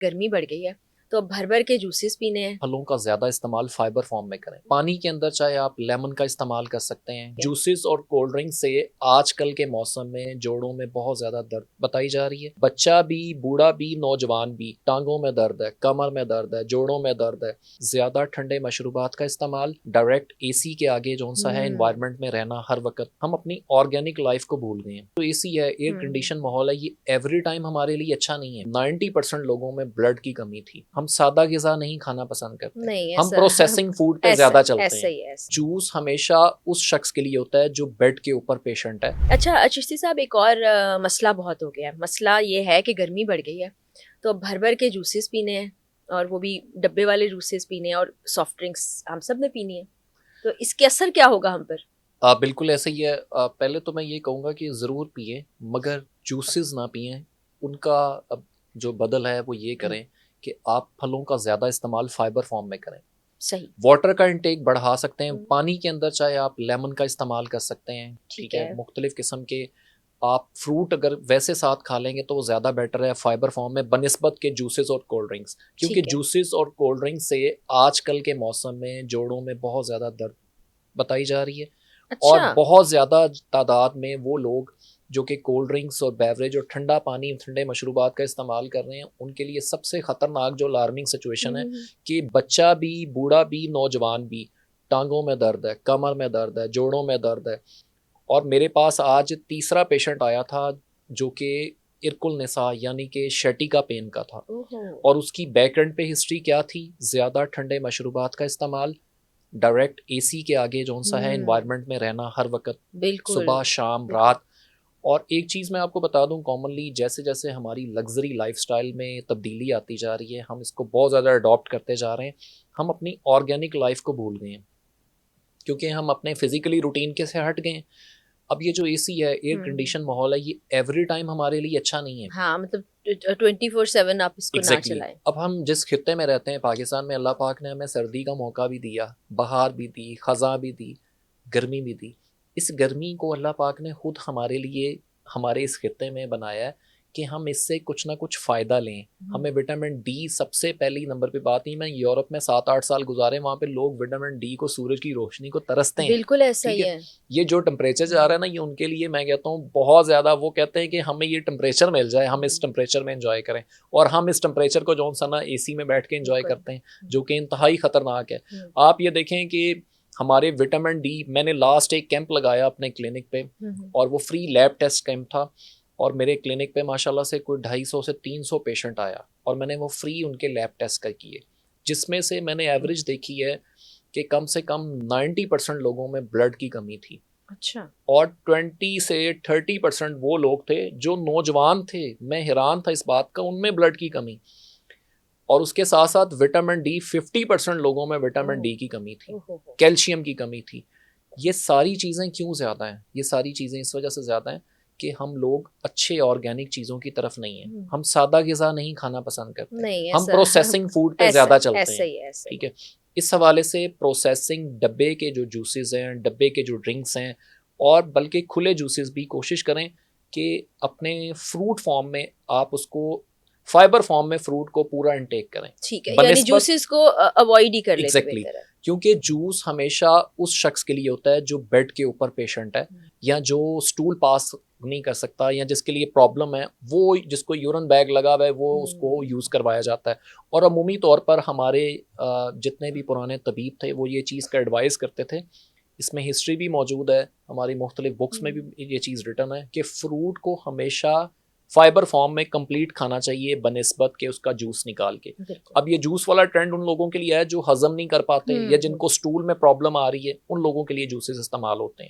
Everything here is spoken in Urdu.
گرمی بڑھ گئی ہے تو اب بھر بھر کے جوسز پینے ہیں. پھلوں کا زیادہ استعمال فائبر فارم میں کریں. پانی کے اندر چاہے آپ لیمن کا استعمال کر سکتے ہیں. جوسز اور کولڈ ڈرنک سے آج کل کے موسم میں جوڑوں میں بہت زیادہ درد بتائی جا رہی ہے. بچہ بھی، بوڑھا بھی، نوجوان بھی، ٹانگوں میں درد ہے، کمر میں درد ہے، جوڑوں میں درد ہے. زیادہ ٹھنڈے مشروبات کا استعمال، ڈائریکٹ اے سی کے آگے جو سا ہے انوائرمنٹ میں رہنا ہر وقت. ہم اپنی آرگینک لائف کو بھول گئے ہیں. تو اے سی ہے، ایئر کنڈیشن ماحول ہے، یہ ایوری ٹائم ہمارے لیے اچھا نہیں ہے. 90% لوگوں میں بلڈ کی کمی تھی. ہم سادہ غذا نہیں کھانا پسند کرتے. نہیں ہم ایسا پروسیسنگ فوڈ پہ ایسا زیادہ چلتے ایسا ہیں. ہی ایسا. جوس ہمیشہ اس شخص کے لیے ہوتا ہے جو بیڈ کے اوپر پیشنٹ ہے. اچھا چشتی صاحب، ایک اور مسئلہ بہت ہو گیا ہے. مسئلہ یہ ہے کہ گرمی بڑھ گئی ہے تو اب بھر بھر کے جوسز پینے ہیں، اور وہ بھی ڈبے والے جوسز پینے ہیں، اور سافٹ ڈرنکس ہم سب نے پینی ہے. تو اس کے اثر کیا ہوگا ہم پر؟ بالکل ایسا ہی ہے. پہلے تو میں یہ کہوں گا کہ ضرور پئیں، مگر جوسز نہ پئیں. ان کا اب جو بدل ہے وہ یہ کریں کہ آپ پھلوں کا زیادہ استعمال فائبر فارم میں کریں. صحیح. واٹر کا انٹیک بڑھا سکتے ہیں. پانی کے اندر چاہے آپ لیمن کا استعمال کر سکتے ہیں. ٹھیک ہے، مختلف قسم کے آپ فروٹ اگر ویسے ساتھ کھا لیں گے تو وہ زیادہ بیٹر ہے فائبر فارم میں بنسبت کے جوسز اور کولڈ ڈرنکس. کیونکہ جوسز اور کولڈ ڈرنکس سے آج کل کے موسم میں جوڑوں میں بہت زیادہ درد بتائی جا رہی ہے. اور بہت زیادہ تعداد میں وہ لوگ جو کہ کولڈ ڈرنکس اور بیوریج اور ٹھنڈا پانی، ٹھنڈے مشروبات کا استعمال کر رہے ہیں، ان کے لیے سب سے خطرناک جو الارمنگ سچویشن ہے کہ بچہ بھی، بوڑھا بھی، نوجوان بھی، ٹانگوں میں درد ہے، کمر میں درد ہے، جوڑوں میں درد ہے. اور میرے پاس آج تیسرا پیشنٹ آیا تھا جو کہ ارک النساء یعنی کہ شیٹی کا پین کا تھا. اور اس کی بیک اینڈ پہ ہسٹری کیا تھی؟ زیادہ ٹھنڈے مشروبات کا استعمال، ڈائریکٹ اے سی کے آگے جو سا ہے انوائرمنٹ میں رہنا ہر وقت، صبح شام رات. اور ایک چیز میں آپ کو بتا دوں، کامنلی جیسے جیسے ہماری لگژری لائف سٹائل میں تبدیلی آتی جا رہی ہے، ہم اس کو بہت زیادہ اڈاپٹ کرتے جا رہے ہیں. ہم اپنی آرگینک لائف کو بھول گئے ہیں کیونکہ ہم اپنے فزیکلی روٹین کے سے ہٹ گئے ہیں. اب یہ جو اے سی ہے، ایئر کنڈیشن ماحول ہے، یہ ایوری ٹائم ہمارے لیے اچھا نہیں ہے. ہاں، مطلب 24/7 آپ اس کو نہ چلائیں. اب ہم جس خطے میں رہتے ہیں پاکستان میں، اللہ پاک نے ہمیں سردی کا موقع بھی دیا، بہار بھی دی، خزاں بھی دی، گرمی بھی دی. اس گرمی کو اللہ پاک نے خود ہمارے لیے ہمارے اس خطے میں بنایا ہے کہ ہم اس سے کچھ نہ کچھ فائدہ لیں. ہمیں وٹامن ڈی سب سے پہلی نمبر پہ بات ہی. میں یورپ میں 7-8 سال گزارے، وہاں پہ لوگ وٹامن ڈی کو، سورج کی روشنی کو ترستے ہیں. بالکل ایسا ہی ہے. یہ جو ٹمپریچر جا رہا ہے نا، یہ ان کے لیے میں کہتا ہوں بہت زیادہ. وہ کہتے ہیں کہ ہمیں یہ ٹمپریچر مل جائے، ہم اس ٹمپریچر میں انجوائے کریں. اور ہم اس ٹمپریچر کو جو سا نا اے سی میں بیٹھ کے انجوائے کرتے ہیں، جو کہ انتہائی خطرناک ہے. آپ یہ دیکھیں کہ ہمارے وٹامن ڈی، میں نے لاسٹ ایک کیمپ لگایا اپنے کلینک پہ، اور وہ فری لیب ٹیسٹ کیمپ تھا. اور میرے کلینک پہ ماشاءاللہ سے کوئی 250 سے 300 پیشنٹ آیا، اور میں نے وہ فری ان کے لیب ٹیسٹ کیے، جس میں سے میں نے ایوریج دیکھی ہے کہ کم سے کم 90% لوگوں میں بلڈ کی کمی تھی. اچھا. اور 20 سے 30% وہ لوگ تھے جو نوجوان تھے. میں حیران تھا اس بات کا، ان میں بلڈ کی کمی. اور اس کے ساتھ ساتھ وٹامن ڈی، 50% لوگوں میں وٹامن ڈی کی کمی تھی، کیلشیم کی کمی تھی. یہ ساری چیزیں کیوں زیادہ ہیں؟ یہ ساری چیزیں اس وجہ سے زیادہ ہیں کہ ہم لوگ اچھے آرگینک چیزوں کی طرف نہیں ہیں. ہم سادہ غذا نہیں کھانا پسند کرتے، ہم پروسیسنگ فوڈ پہ زیادہ چلتے ہیں. ٹھیک ہے، اس حوالے سے پروسیسنگ ڈبے کے جو جوسز ہیں، ڈبے کے جو ڈرنکس ہیں، اور بلکہ کھلے جوسز بھی کوشش کریں کہ اپنے فروٹ فارم میں آپ اس کو، فائبر فارم میں فروٹ کو پورا انٹیک کریں. ٹھیک ہے، یعنی جوسز کو اوائڈ ہی کر لیتے بہتر ہے. کیونکہ جوس ہمیشہ اس شخص کے لیے ہوتا ہے جو بیڈ کے اوپر پیشنٹ ہے، یا جو سٹول پاس نہیں کر سکتا، یا جس کے لیے پرابلم ہے، وہ جس کو یورن بیگ لگا ہوا ہے وہ اس کو یوز کروایا جاتا ہے. اور عمومی طور پر ہمارے جتنے بھی پرانے طبیب تھے وہ یہ چیز کا ایڈوائز کرتے تھے. اس میں ہسٹری بھی موجود ہے، ہماری مختلف بکس میں بھی یہ چیز ریٹن ہے کہ فروٹ کو ہمیشہ فائبر فارم میں کمپلیٹ کھانا چاہیے بنسبت کے اس کا جوس نکال کے. اب یہ جوس والا ٹرینڈ ان لوگوں کے لیے ہے جو ہضم نہیں کر پاتے، یا جن کو سٹول میں پرابلم آ رہی ہے، ان لوگوں کے لیے جوسز استعمال ہوتے ہیں.